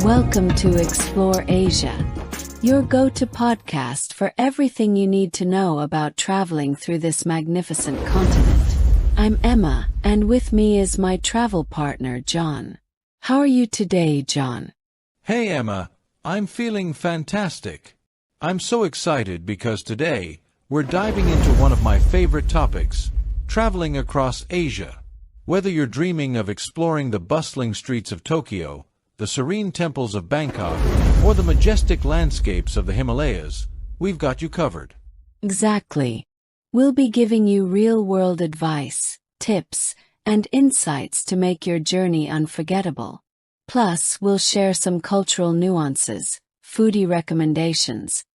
Welcome to Explore Asia, your go-to podcast for everything you need to know about traveling through this magnificent continent. I'm Emma, and with me is my travel partner, John. How are you today, John? Hey Emma, I'm feeling fantastic. I'm so excited because today we're diving into one of my favorite topics, traveling across Asia. Whether you're dreaming of exploring the bustling streets of Tokyo, the serene temples of Bangkok, or the majestic landscapes of the Himalayas, we've got you covered. Exactly. We'll be giving you real-world advice, tips, and insights to make your journey unforgettable. Plus, we'll share some cultural nuances, foodie recommendations,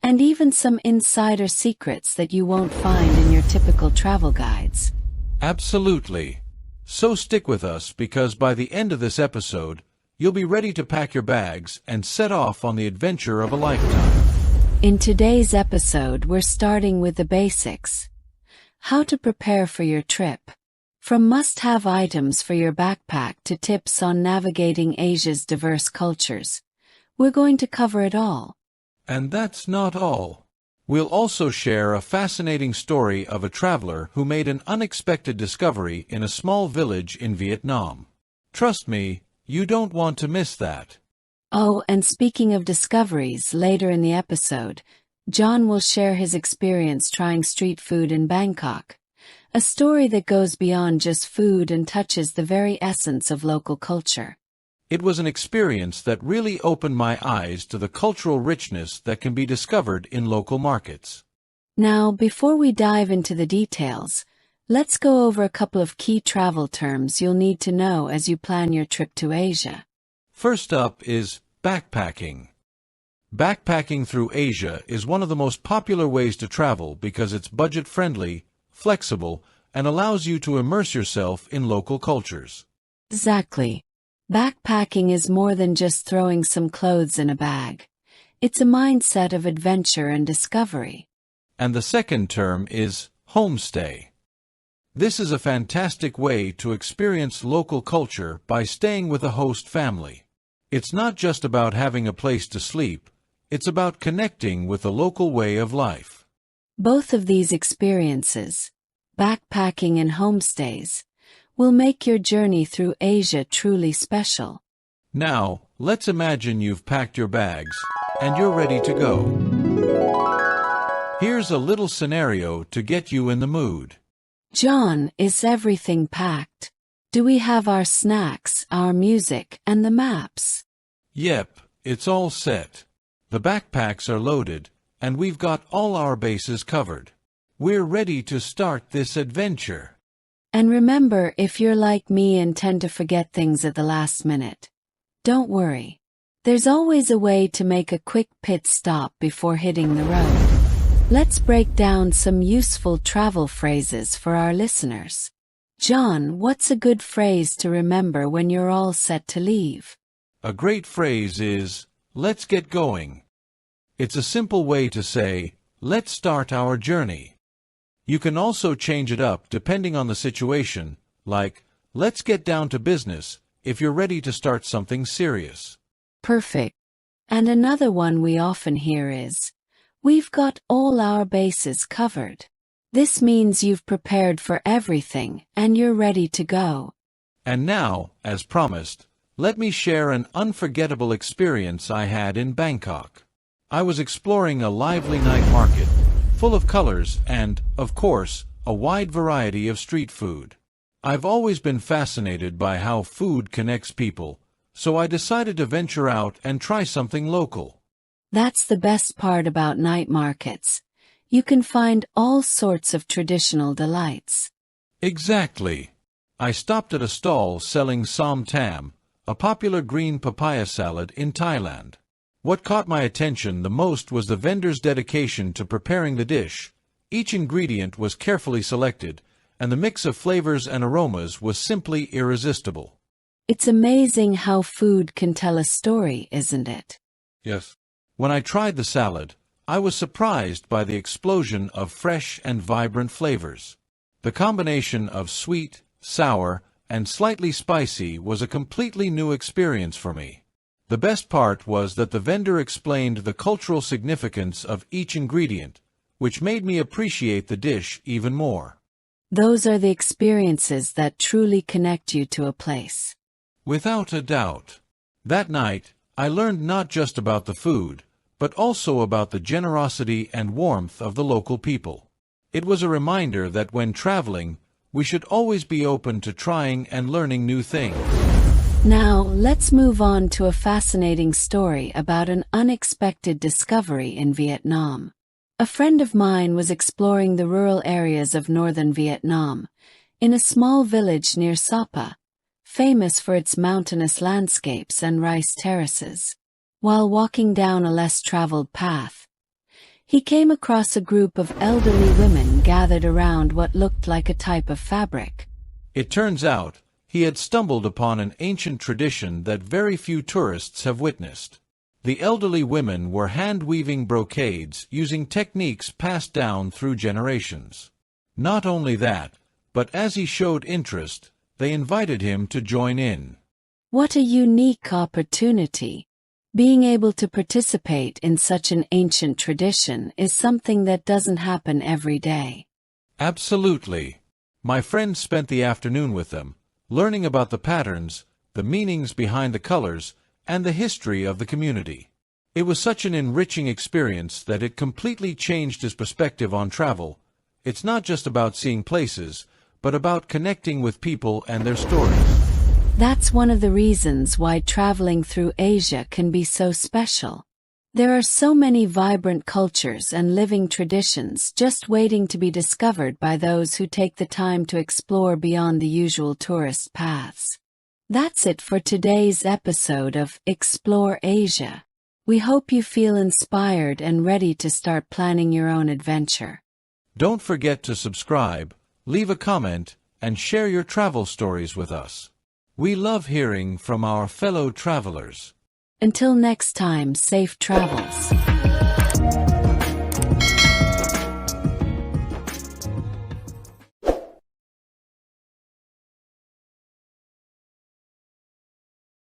and even some insider secrets that you won't find in your typical travel guides. Absolutely. So stick with us because by the end of this episode, you'll be ready to pack your bags and set off on the adventure of a lifetime. In today's episode, we're starting with the basics. How to prepare for your trip. From must-have items for your backpack to tips on navigating Asia's diverse cultures, we're going to cover it all. And that's not all. We'll also share a fascinating story of a traveler who made an unexpected discovery in a small village in Vietnam. Trust me, you don't want to miss that. Oh, and speaking of discoveries, later in the episode, John will share his experience trying street food in Bangkok. A story that goes beyond just food and touches the very essence of local culture. It was an experience that really opened my eyes to the cultural richness that can be discovered in local markets. Now, before we dive into the details, let's go over a couple of key travel terms you'll need to know as you plan your trip to Asia. First up is backpacking. Backpacking through Asia is one of the most popular ways to travel because it's budget-friendly, flexible, and allows you to immerse yourself in local cultures. Exactly. Backpacking is more than just throwing some clothes in a bag. It's a mindset of adventure and discovery. And the second term is homestay. This is a fantastic way to experience local culture by staying with a host family. It's not just about having a place to sleep, it's about connecting with the local way of life. Both of these experiences, backpacking and homestays, will make your journey through Asia truly special. Now, let's imagine you've packed your bags and you're ready to go. Here's a little scenario to get you in the mood. John, is everything packed? Do we have our snacks, our music, and the maps? Yep, it's all set. The backpacks are loaded, and we've got all our bases covered. We're ready to start this adventure. And remember, if you're like me and tend to forget things at the last minute, don't worry. There's always a way to make a quick pit stop before hitting the road. Let's break down some useful travel phrases for our listeners. John, what's a good phrase to remember when you're all set to leave? A great phrase is, "Let's get going." It's a simple way to say, "Let's start our journey." You can also change it up depending on the situation, like, "Let's get down to business," if you're ready to start something serious. Perfect. And another one we often hear is, "We've got all our bases covered." This means you've prepared for everything and you're ready to go. And now, as promised, let me share an unforgettable experience I had in Bangkok. I was exploring a lively night market, full of colors and, of course, a wide variety of street food. I've always been fascinated by how food connects people, so I decided to venture out and try something local. That's the best part about night markets. You can find all sorts of traditional delights. Exactly. I stopped at a stall selling som tam, a popular green papaya salad in Thailand. What caught my attention the most was the vendor's dedication to preparing the dish. Each ingredient was carefully selected, and the mix of flavors and aromas was simply irresistible. It's amazing how food can tell a story, isn't it? Yes. When I tried the salad, I was surprised by the explosion of fresh and vibrant flavors. The combination of sweet, sour, and slightly spicy was a completely new experience for me. The best part was that the vendor explained the cultural significance of each ingredient, which made me appreciate the dish even more. Those are the experiences that truly connect you to a place. Without a doubt. That night, I learned not just about the food, but also about the generosity and warmth of the local people. It was a reminder that when traveling, we should always be open to trying and learning new things. Now, let's move on to a fascinating story about an unexpected discovery in Vietnam. A friend of mine was exploring the rural areas of northern Vietnam, in a small village near Sapa, famous for its mountainous landscapes and rice terraces. While walking down a less traveled path, he came across a group of elderly women gathered around what looked like a type of fabric. It turns out, he had stumbled upon an ancient tradition that very few tourists have witnessed. The elderly women were hand-weaving brocades using techniques passed down through generations. Not only that, but as he showed interest, they invited him to join in. What a unique opportunity! Being able to participate in such an ancient tradition is something that doesn't happen every day. Absolutely. My friend spent the afternoon with them, learning about the patterns, the meanings behind the colors, and the history of the community. It was such an enriching experience that it completely changed his perspective on travel. It's not just about seeing places, but about connecting with people and their stories. That's one of the reasons why traveling through Asia can be so special. There are so many vibrant cultures and living traditions just waiting to be discovered by those who take the time to explore beyond the usual tourist paths. That's it for today's episode of Explore Asia. We hope you feel inspired and ready to start planning your own adventure. Don't forget to subscribe, leave a comment, and share your travel stories with us. We love hearing from our fellow travelers. Until next time, safe travels.